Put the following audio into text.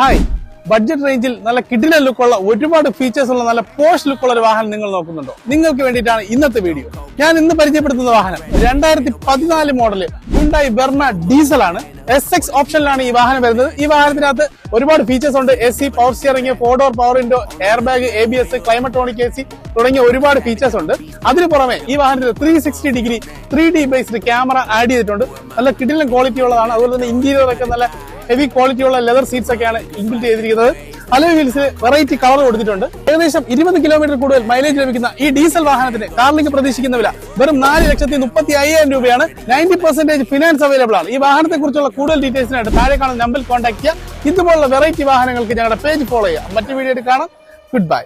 Hi, budget റേഞ്ചിൽ നല്ല കിടിലൻ ലുക്കുള്ള ഒരുപാട് ഫീച്ചേഴ്സ് ഉള്ള നല്ല പോഷ് ലുക്കുള്ള ഒരു വാഹനം നിങ്ങൾ നോക്കുന്നുണ്ടോ? നിങ്ങൾക്ക് വേണ്ടിയിട്ടാണ് ഇന്നത്തെ വീഡിയോ. ഞാൻ ഇന്ന് പരിചയപ്പെടുത്തുന്ന വാഹനം 2014 മോഡല് ഹ്യുണ്ടായി വെർണ ഡീസൽ ആണ്. SX ഓപ്ഷനിലാണ് ഈ വാഹനം വരുന്നത്. ഈ വാഹനത്തിനകത്ത് ഒരുപാട് ഫീച്ചേഴ്സ് ഉണ്ട്. AC, power steering, 4 door power window, air bag, ABS, Climatronic AC തുടങ്ങിയ ഒരുപാട് ഫീച്ചേഴ്സ് ഉണ്ട്. അതിന് പുറമെ ഈ വാഹനത്തിൽ 360 degree 3D based camera add ചെയ്തിട്ടുണ്ട്. നല്ല കിടിലൻ ക്വാളിറ്റി ഉള്ളതാണ്. അതുപോലെ തന്നെ ഇന്റീരിയർ ഒക്കെ നല്ല ഹെവി ക്വാളിറ്റി ഉള്ള ലെതർ സീറ്റ്സ് ഒക്കെയാണ് ഇൻബിൽറ്റ് ചെയ്തിരിക്കുന്നത്. അലോയ് വീൽസിൽ വെറൈറ്റി കളർ കൊടുത്തിട്ടുണ്ട്. ഏകദേശം 20 കിലോമീറ്റർ കൂടുതൽ മൈലേജ് ലഭിക്കുന്ന ഈ ഡീസൽ വാഹനത്തിന് കാറിലേക്ക് പ്രതീക്ഷിക്കുന്ന വില വെറും 4,35,000 രൂപയാണ്. 90% ഫിനാൻസ് അവൈലബിൾ ആണ്. ഈ വാഹനത്തെ കുറിച്ചുള്ള കൂടുതൽ ഡീറ്റെയിൽസിനായിട്ട് താഴെ കാണുന്ന നമ്പറിൽ കോൺടാക്ട് ചെയ്യുക. ഇതുപോലുള്ള വെറൈറ്റി വാഹനങ്ങൾക്ക് ഞങ്ങളുടെ പേജ് ഫോളോ ചെയ്യുക. മറ്റു വീഡിയോ കാണാം. Good bye.